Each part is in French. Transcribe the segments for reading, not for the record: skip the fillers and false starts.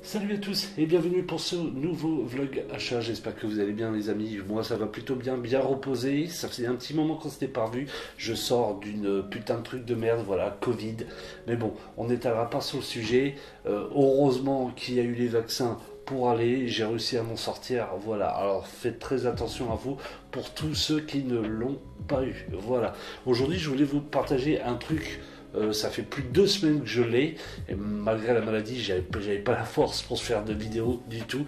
Salut à tous et bienvenue pour ce nouveau vlog achat, j'espère que vous allez bien les amis, moi ça va plutôt bien, bien reposé, ça faisait un petit moment qu'on s'était pas revu, je sors d'une putain de truc de merde, voilà, Covid, mais bon, on n'étalera pas sur le sujet, heureusement qu'il y a eu les vaccins pour aller, j'ai réussi à m'en sortir, voilà, alors faites très attention à vous pour tous ceux qui ne l'ont pas eu, voilà. Aujourd'hui je voulais vous partager un truc. Ça fait plus de 2 semaines que je l'ai, et malgré la maladie, j'avais pas la force pour se faire de vidéos du tout.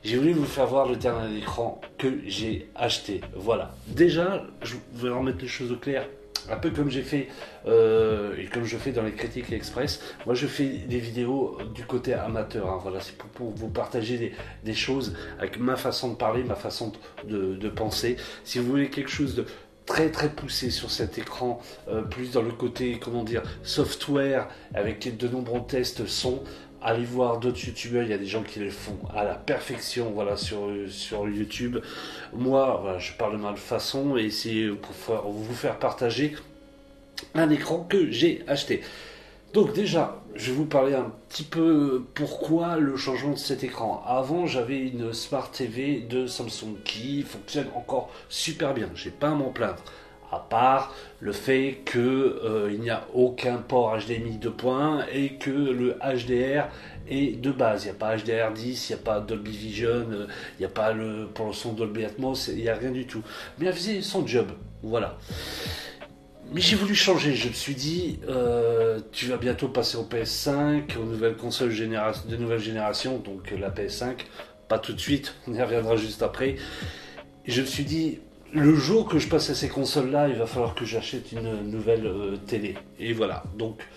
J'ai voulu vous faire voir le dernier écran que j'ai acheté. Voilà. Déjà, je vais remettre les choses au clair. Un peu comme j'ai fait et comme je fais dans les critiques express, moi je fais des vidéos du côté amateur. Hein. Voilà, c'est pour vous partager des choses avec ma façon de parler, ma façon de penser. Si vous voulez quelque chose de très très poussé sur cet écran, plus dans le côté, comment dire, software, avec de nombreux tests son. Allez voir d'autres youtubeurs, il y a des gens qui les font à la perfection, voilà, sur YouTube. Moi, voilà, je parle de ma façon et c'est pour vous faire partager un écran que j'ai acheté. Donc déjà, je vais vous parler un petit peu pourquoi le changement de cet écran. Avant, j'avais une Smart TV de Samsung qui fonctionne encore super bien. J'ai pas à m'en plaindre. À part le fait qu'il n'y a aucun port HDMI 2.1 et que le HDR est de base. Il n'y a pas HDR10, il n'y a pas Dolby Vision, il n'y a pas pour le son Dolby Atmos, il n'y a rien du tout. Mais elle faisait son job. Voilà. Mais j'ai voulu changer, je me suis dit, tu vas bientôt passer au PS5, aux nouvelles consoles de nouvelle génération, donc la PS5, pas tout de suite, on y reviendra juste après. Et je me suis dit, le jour que je passe à ces consoles-là, il va falloir que j'achète une nouvelle télé. Et voilà, donc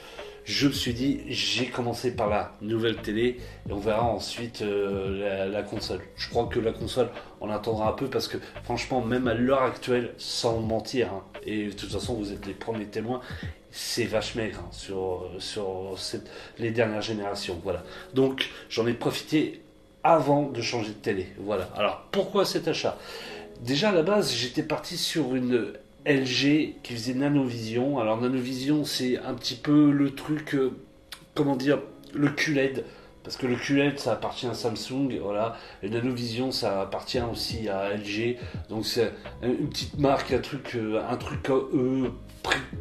je me suis dit, j'ai commencé par la nouvelle télé et on verra ensuite la console. Je crois que la console, on attendra un peu parce que franchement, même à l'heure actuelle, sans mentir, hein, et de toute façon vous êtes les premiers témoins, c'est vache maigre hein, sur les dernières générations. Voilà. Donc j'en ai profité avant de changer de télé. Voilà. Alors pourquoi cet achat? Déjà à la base, j'étais parti sur une LG qui faisait Nanovision. Alors Nanovision, c'est un petit peu le truc, comment dire, le QLED. Parce que le QLED, ça appartient à Samsung, voilà. Et Nanovision, ça appartient aussi à LG. Donc c'est une petite marque, un truc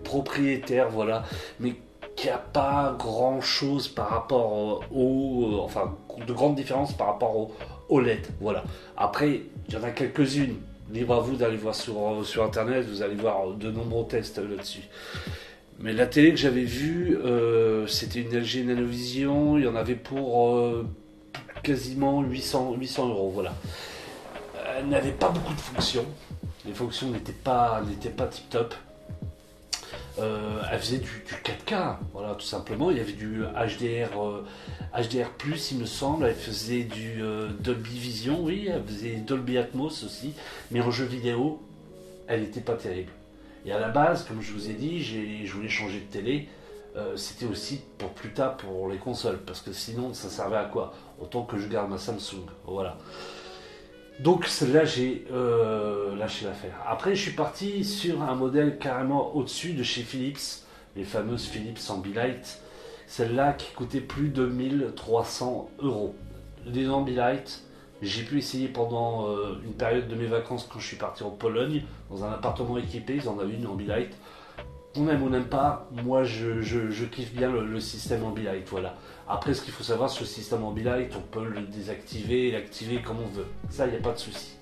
propriétaire, voilà. Mais qui a pas grand chose par rapport enfin, de grandes différences par rapport au OLED, voilà. Après, il y en a quelques-unes. Libre à vous d'aller voir sur internet, vous allez voir de nombreux tests là-dessus. Mais la télé que j'avais vue, c'était une LG Nanovision, il y en avait pour quasiment 800 euros, voilà. Elle n'avait pas beaucoup de fonctions, les fonctions n'étaient pas tip top. Elle faisait du 4K, voilà, tout simplement. Il y avait du HDR+, il me semble. Elle faisait du Dolby Vision, oui. Elle faisait Dolby Atmos aussi. Mais en jeu vidéo, elle n'était pas terrible. Et à la base, comme je vous ai dit, je voulais changer de télé. C'était aussi pour plus tard pour les consoles. Parce que sinon, ça servait à quoi? Autant que je garde ma Samsung. Voilà. Donc celle-là, j'ai lâché l'affaire. Après, je suis parti sur un modèle carrément au-dessus de chez Philips, les fameuses Philips Ambilight. Celle-là qui coûtait plus de 1300 euros. Les Ambilight, j'ai pu essayer pendant une période de mes vacances quand je suis parti en Pologne, dans un appartement équipé, ils en avaient une Ambilight. On aime ou n'aime pas, moi je kiffe bien le système Ambilight, voilà. Après, ce qu'il faut savoir sur le système Ambilight, on peut le désactiver et l'activer comme on veut. Ça, il n'y a pas de souci.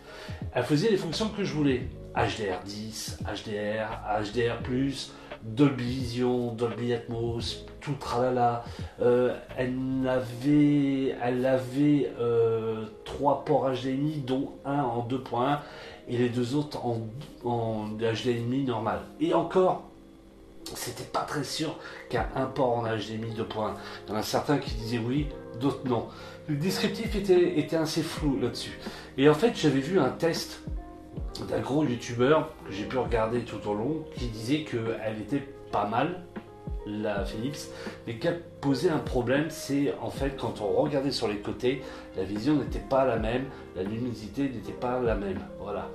Elle faisait les fonctions que je voulais. HDR10, HDR, Dolby Vision, Dolby Atmos, tout tralala. Elle avait 3 ports HDMI, dont un en 2.1 et les deux autres en HDMI normal. Et encore, c'était pas très sûr qu'à un port en HDMI 2.1. Il y en a certains qui disaient oui, d'autres non. Le descriptif était assez flou là-dessus. Et en fait, j'avais vu un test d'un gros youtubeur que j'ai pu regarder tout au long qui disait qu'elle était pas mal, la Philips, mais qu'elle posait un problème, c'est en fait quand on regardait sur les côtés, la vision n'était pas la même, la luminosité n'était pas la même. Voilà.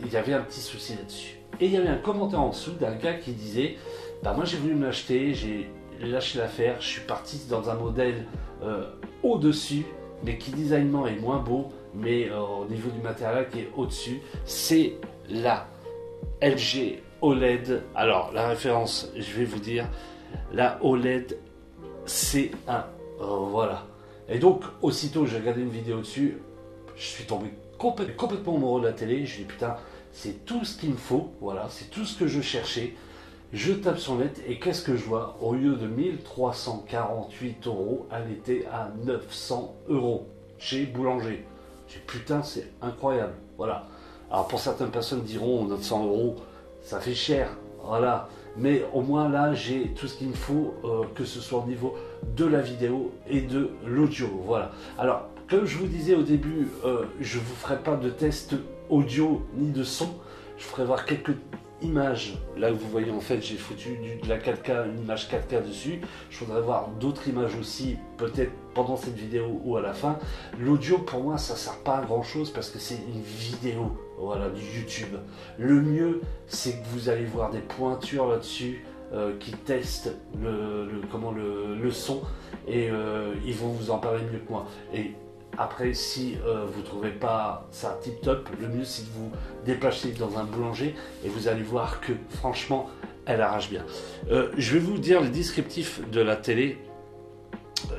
Il y avait un petit souci là-dessus. Et il y avait un commentaire en dessous d'un gars qui disait bah moi j'ai voulu me l'acheter, j'ai lâché l'affaire, je suis parti dans un modèle au-dessus, mais qui designement est moins beau, mais au niveau du matériel qui est au-dessus, c'est la LG OLED. Alors la référence, je vais vous dire, la OLED C1. Voilà. Et donc aussitôt j'ai regardé une vidéo dessus, je suis tombé complètement amoureux de la télé. Je me dis putain, c'est tout ce qu'il me faut. Voilà, c'est tout ce que je cherchais. Je tape sur net et qu'est-ce que je vois? Au lieu de 1348 €, elle était à 900 € chez Boulanger. J'ai putain, c'est incroyable. Voilà. Alors pour certaines personnes diront 900 €, ça fait cher. Voilà. Mais au moins là, j'ai tout ce qu'il me faut, que ce soit au niveau de la vidéo et de l'audio. Voilà. Alors, comme je vous disais au début, je ne vous ferai pas de test audio ni de son. Je ferai voir quelques images. Là vous voyez, en fait j'ai foutu de la 4K, une image 4K dessus. Je voudrais voir d'autres images aussi, peut-être pendant cette vidéo ou à la fin. L'audio pour moi ça sert pas à grand chose parce que c'est une vidéo, voilà, du YouTube. Le mieux c'est que vous allez voir des pointures là-dessus qui testent le son et ils vont vous en parler mieux que moi. Et après, si vous ne trouvez pas ça tip top, le mieux c'est de vous déplacer dans un boulanger et vous allez voir que franchement, elle arrache bien. Je vais vous dire les descriptifs de la télé,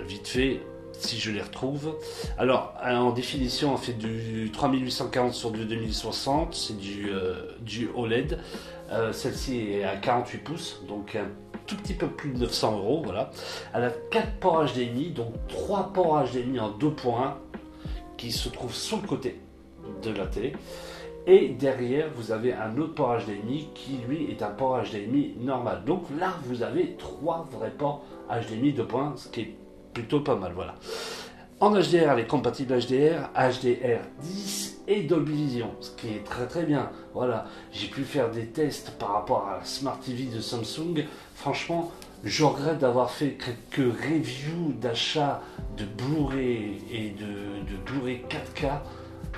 vite fait, si je les retrouve. Alors, en définition, on fait du 3840 sur du 2060, c'est du OLED. Celle-ci est à 48 pouces, donc un tout petit peu plus de 900 €. Voilà. Elle a 4 ports HDMI, donc 3 ports HDMI en 2.1 qui se trouvent sur le côté de la télé. Et derrière, vous avez un autre port HDMI qui, lui, est un port HDMI normal. Donc là, vous avez 3 vrais ports HDMI 2.1, ce qui est plutôt pas mal. Voilà. En HDR, elle est compatible HDR, HDR10 et Dolby Vision, ce qui est très très bien. Voilà, j'ai pu faire des tests par rapport à la Smart TV de Samsung. Franchement, je regrette d'avoir fait quelques reviews d'achat de Blu-ray et de Blu-ray 4K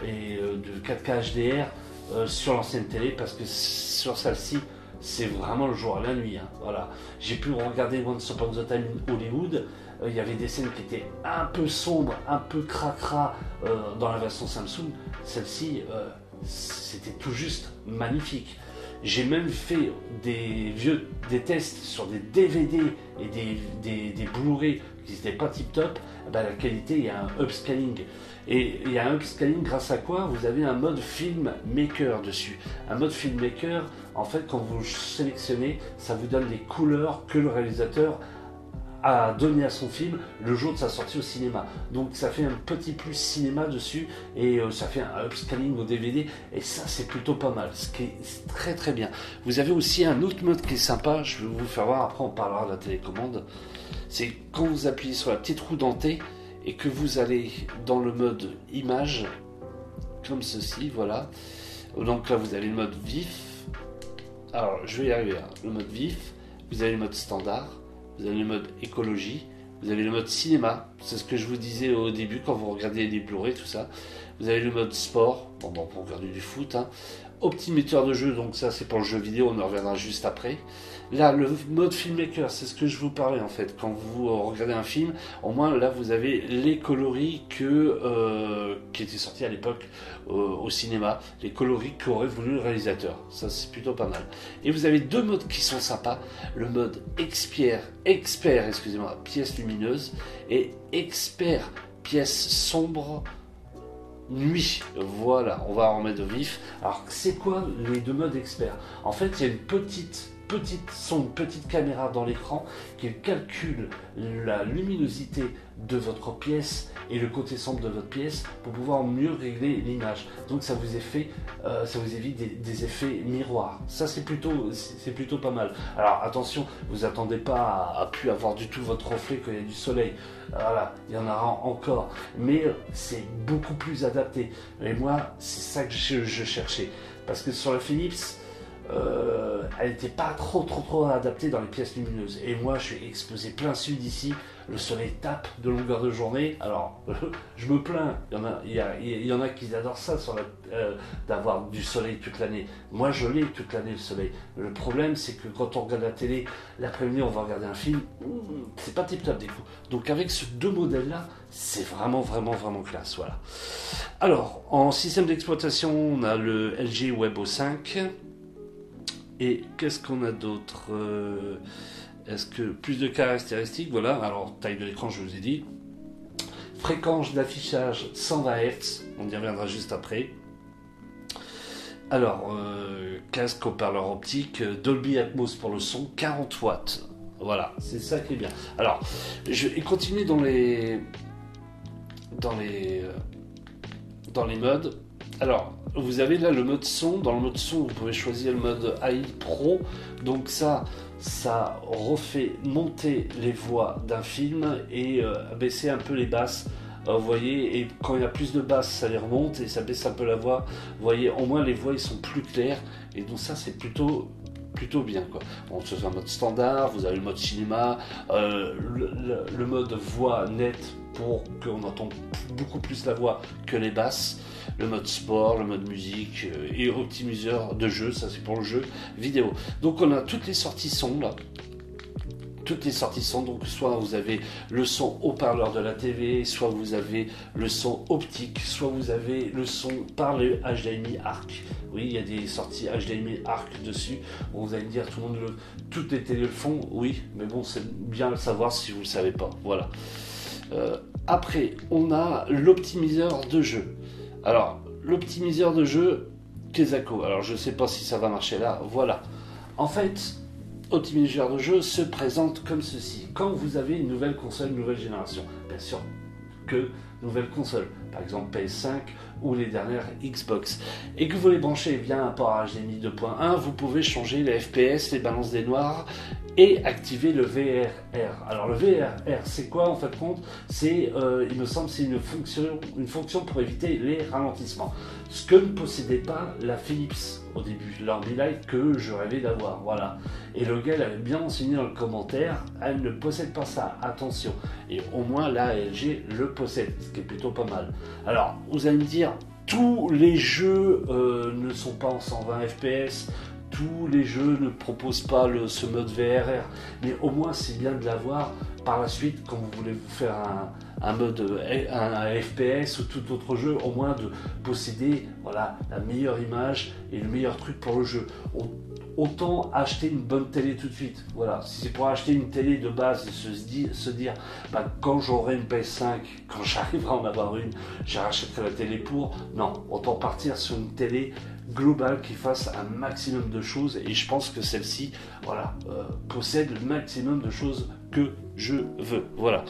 et de 4K HDR sur l'ancienne télé, parce que sur celle-ci, c'est vraiment le jour et la nuit. Hein. Voilà. J'ai pu regarder Once Upon a Time in Hollywood. Il y avait des scènes qui étaient un peu sombres, un peu cracra dans la version Samsung. Celle-ci, c'était tout juste magnifique. J'ai même fait des tests sur des DVD et des Blu-ray qui n'étaient pas tip-top. Ben, la qualité, il y a un upscaling. Et il y a un upscaling grâce à quoi vous avez un mode filmmaker dessus. Un mode filmmaker, en fait, quand vous sélectionnez, ça vous donne les couleurs que le réalisateur a donné à son film le jour de sa sortie au cinéma. Donc ça fait un petit plus cinéma dessus et ça fait un upscaling au DVD et ça c'est plutôt pas mal, ce qui est très très bien. Vous avez aussi un autre mode qui est sympa, je vais vous faire voir, après on parlera de la télécommande. C'est quand vous appuyez sur la petite roue dentée et que vous allez dans le mode image comme ceci, voilà. Donc là vous avez le mode vif. Alors je vais y arriver, hein. Le mode vif, vous avez le mode standard, vous avez le mode écologie, vous avez le mode cinéma, c'est ce que je vous disais au début quand vous regardez les Blu-ray, tout ça. Vous avez le mode sport, bon pour regarder du foot, hein. Optimisateur de jeu, donc ça c'est pour le jeu vidéo, on en reviendra juste après. Là, le mode filmmaker, c'est ce que je vous parlais en fait. Quand vous regardez un film, au moins là vous avez les coloris qui étaient sortis à l'époque au cinéma, les coloris qu'aurait voulu le réalisateur. Ça c'est plutôt pas mal. Et vous avez deux modes qui sont sympas. Le mode expert, excusez-moi, pièce lumineuse, et expert, pièce sombre, nuit. Voilà, on va en remettre au vif. Alors c'est quoi les deux modes experts? En fait, il y a une petite caméra dans l'écran qui calcule la luminosité de votre pièce et le côté sombre de votre pièce pour pouvoir mieux régler l'image. Donc ça vous évite des effets miroirs. Ça c'est plutôt pas mal. Alors attention, vous attendez pas à plus avoir du tout votre reflet quand il y a du soleil. Voilà, il y en aura encore, mais c'est beaucoup plus adapté. Et moi, c'est ça que je cherchais, parce que sur la Philips, elle n'était pas trop adaptée dans les pièces lumineuses. Et moi, je suis exposé plein sud ici. le soleil tape de longueur de journée. Alors, je me plains, il y en a qui adorent ça, d'avoir du soleil toute l'année. Moi, je l'ai toute l'année, le soleil. Le problème, c'est que quand on regarde la télé, l'après-midi, on va regarder un film, c'est pas tip-top des coups. Donc, avec ces deux modèles-là, c'est vraiment, vraiment, vraiment classe, voilà. Alors, en système d'exploitation, on a le LG Webo 5. Et qu'est-ce qu'on a d'autre Est-ce que plus de caractéristiques, voilà. Alors, taille de l'écran, je vous ai dit. Fréquence d'affichage 120 Hz, on y reviendra juste après. Alors, casque haut-parleur optique, Dolby Atmos pour le son, 40 watts. Voilà, c'est ça qui est bien. Alors, je vais continuer dans les modes. Alors, vous avez là le mode son. Dans le mode son, vous pouvez choisir le mode AI Pro. Donc ça refait monter les voix d'un film et baisser un peu les basses. Vous voyez, et quand il y a plus de basses, ça les remonte et ça baisse un peu la voix. Vous voyez, au moins les voix ils sont plus claires. Et donc ça, c'est plutôt bien, quoi. On se fait un mode standard, vous avez le mode cinéma, le mode voix nette pour qu'on entende beaucoup plus la voix que les basses, le mode sport, le mode musique et optimiseur de jeu, ça c'est pour le jeu vidéo. Donc on a toutes les sorties son là. Toutes les sorties son, donc soit vous avez le son haut-parleur de la TV, soit vous avez le son optique, soit vous avez le son par le HDMI ARC. Oui, il y a des sorties HDMI ARC dessus. Bon, vous allez me dire, toutes les télés le font, oui, mais bon, c'est bien de le savoir si vous ne le savez pas. Voilà. Après, on a l'optimiseur de jeu. Alors, l'optimiseur de jeu, Kezako. Alors, je ne sais pas si ça va marcher là. Voilà. En fait, optimiseur de jeu se présente comme ceci. Quand vous avez une nouvelle console, nouvelle génération, bien sûr que nouvelle console, par exemple PS5 ou les dernières Xbox, et que vous les branchez via un port HDMI 2.1, vous pouvez changer les FPS, les balances des noirs et activer le VRR. Alors le VRR, c'est quoi en fait compte? C'est, il me semble, c'est une fonction pour éviter les ralentissements. Ce que ne possédait pas la Philips au début, l'Ambilight que je rêvais d'avoir, voilà. Et le gars l'avait bien enseigné dans le commentaire, elle ne possède pas ça, attention. Et au moins la LG le possède, ce qui est plutôt pas mal. Alors, vous allez me dire, tous les jeux ne sont pas en 120 FPS, tous les jeux ne proposent pas ce mode VRR, mais au moins c'est bien de l'avoir par la suite quand vous voulez vous faire un mode un FPS ou tout autre jeu, au moins de posséder voilà, la meilleure image et le meilleur truc pour le jeu. Autant acheter une bonne télé tout de suite. Voilà, si c'est pour acheter une télé de base et se dire bah, quand j'aurai une PS5, quand j'arriverai à en avoir une, j'achèterai la télé pour. Non, autant partir sur une télé globale qui fasse un maximum de choses et je pense que celle-ci voilà, possède le maximum de choses que je veux. Voilà.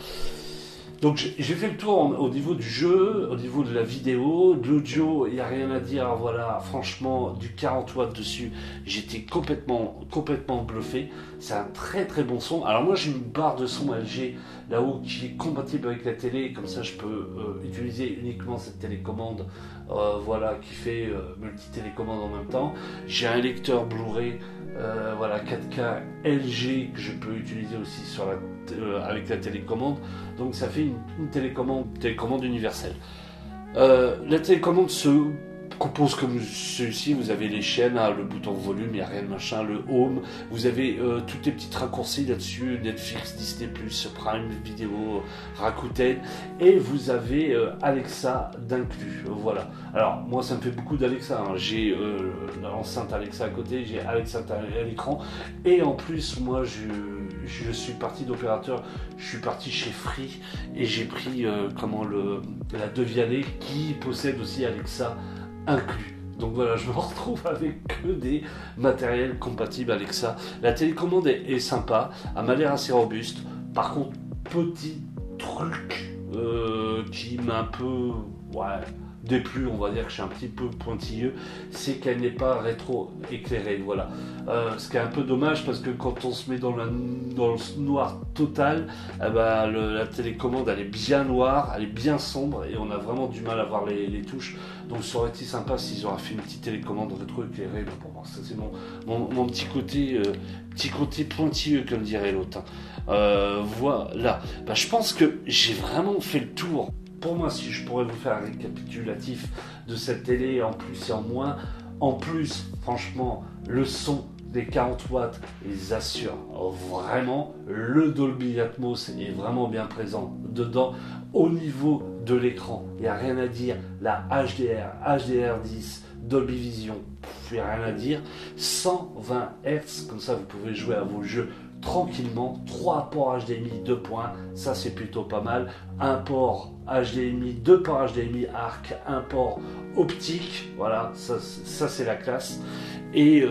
Donc j'ai fait le tour au niveau du jeu, au niveau de la vidéo, de l'audio, il n'y a rien à dire, voilà, franchement, du 40 watts dessus, j'étais complètement bluffé, c'est un très très bon son. Alors moi j'ai une barre de son LG là-haut qui est compatible avec la télé, comme ça je peux utiliser uniquement cette télécommande, voilà, qui fait multi-télécommande en même temps. J'ai un lecteur Blu-ray, voilà, 4K LG que je peux utiliser aussi sur avec la télécommande, donc ça fait une télécommande universelle. La télécommande se compose comme celui-ci, vous avez les chaînes, le bouton volume, il n'y a rien de machin, le home, vous avez toutes les petites raccourcis là-dessus, Netflix, Disney+, Prime Video, Rakuten, et vous avez Alexa d'inclus, voilà. Alors moi ça me fait beaucoup d'Alexa, hein. J'ai l'enceinte Alexa à côté, j'ai Alexa à l'écran, et en plus moi je suis parti d'opérateur, je suis parti chez Free, et j'ai pris la Devialet qui possède aussi Alexa inclus. Donc voilà, je me retrouve avec que des matériels compatibles Alexa. La télécommande est sympa, elle m'a l'air assez robuste. Par contre, petit truc qui m'a un peu déplu, on va dire que je suis un petit peu pointilleux, c'est qu'elle n'est pas rétro-éclairée, voilà. Ce qui est un peu dommage parce que quand on se met dans le noir total, la télécommande elle est bien noire, elle est bien sombre et on a vraiment du mal à voir les touches. Donc ça aurait été sympa s'ils auraient fait une petite télécommande rétro-éclairée, mais bon, ça c'est mon petit côté pointilleux comme dirait l'autre. Voilà, je pense que j'ai vraiment fait le tour. Pour moi, si je pourrais vous faire un récapitulatif de cette télé en plus et en moins, en plus, franchement, le son des 40 watts, ils assurent vraiment. Le Dolby Atmos est vraiment bien présent dedans. Au niveau de l'écran, il n'y a rien à dire. La HDR, HDR10, Dolby Vision, il n'y a rien à dire. 120 Hz, comme ça vous pouvez jouer à vos jeux tranquillement. 3 ports HDMI 2 points, ça c'est plutôt pas mal. Un port HDMI, 2 ports HDMI ARC, un port optique, voilà, ça c'est la classe. Et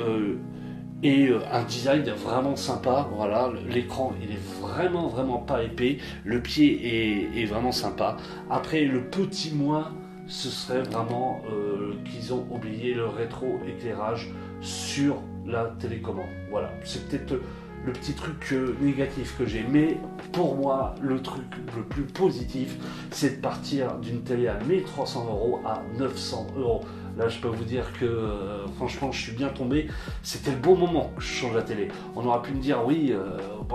un design vraiment sympa, voilà, l'écran il est vraiment pas épais, le pied est vraiment sympa. Après le petit moins, ce serait vraiment qu'ils ont oublié le rétro-éclairage sur la télécommande, voilà, c'est peut-être le petit truc négatif que j'ai, mais pour moi le truc le plus positif c'est de partir d'une télé à 1300 € à 900 €. Là je peux vous dire que franchement je suis bien tombé, c'était le bon moment que je change la télé. On aurait pu me dire oui,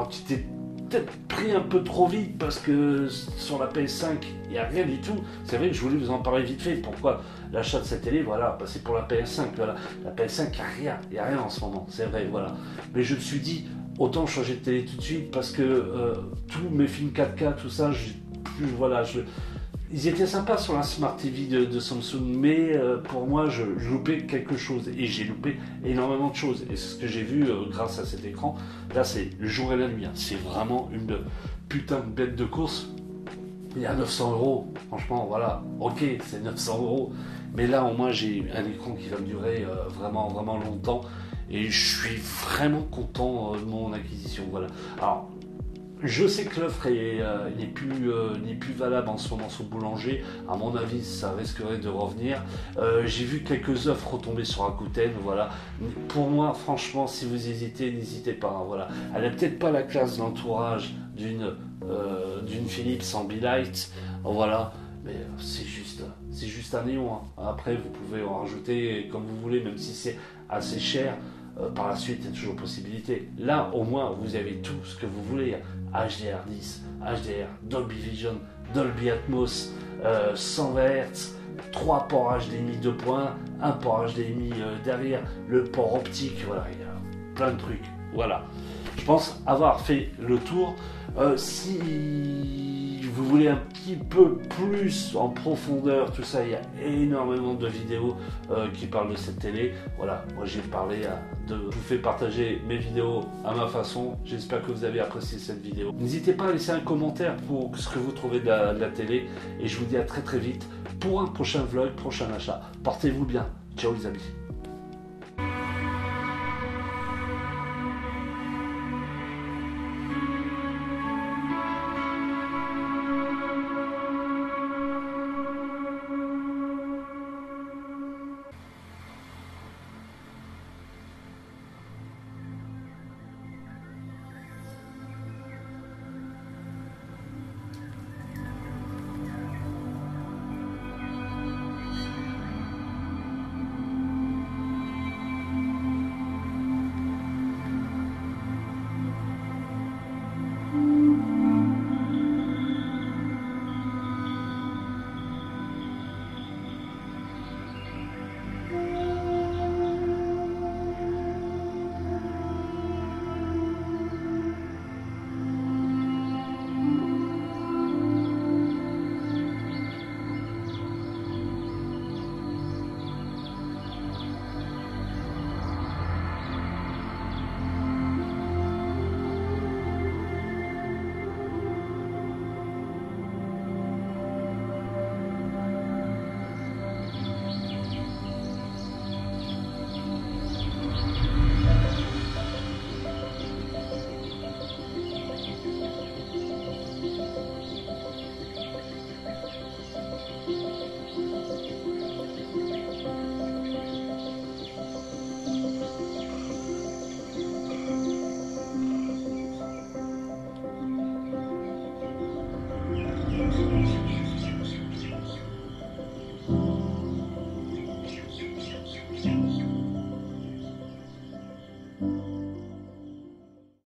tu t'es peut-être pris un peu trop vite parce que sur la PS5 il n'y a rien du tout. C'est vrai que je voulais vous en parler vite fait, pourquoi l'achat de cette télé, voilà, c'est pour la PS5, voilà. La PS5 il n'y a rien en ce moment, c'est vrai, voilà. Mais je me suis dit autant changer de télé tout de suite parce que tous mes films 4K, tout ça, ils étaient sympas sur la Smart TV de Samsung, mais pour moi, je loupais quelque chose et j'ai loupé énormément de choses. Et c'est ce que j'ai vu grâce à cet écran. Là, c'est le jour et la nuit. C'est vraiment une putain de bête de course. Il y a 900 €, franchement, voilà, ok, c'est 900 €. Mais là, au moins, j'ai un écran qui va me durer vraiment longtemps. Et je suis vraiment content de mon acquisition. Voilà. Alors, je sais que l'offre n'est plus valable en ce moment sur Boulanger. À mon avis, ça risquerait de revenir. J'ai vu quelques offres retomber sur Rakuten. Voilà. Pour moi, franchement, si vous hésitez, n'hésitez pas. Hein, voilà. Elle n'a peut-être pas la classe d'entourage d'une Philips Ambilight. Voilà. Mais c'est juste un néon. Hein. Après, vous pouvez en rajouter comme vous voulez, même si c'est assez cher. Par la suite, il y a toujours possibilité. Là, au moins, vous avez tout ce que vous voulez. HDR10, HDR, Dolby Vision, Dolby Atmos, 120 Hz, 3 ports HDMI 2 points, un port HDMI derrière, le port optique, voilà, il y a plein de trucs. Voilà. Je pense avoir fait le tour. Si vous voulez un petit peu plus en profondeur, tout ça, il y a énormément de vidéos qui parlent de cette télé. Voilà, moi j'ai parlé je vous fais partager mes vidéos à ma façon. J'espère que vous avez apprécié cette vidéo. N'hésitez pas à laisser un commentaire pour ce que vous trouvez de la télé. Et je vous dis à très vite pour un prochain vlog, prochain achat. Portez-vous bien. Ciao les amis.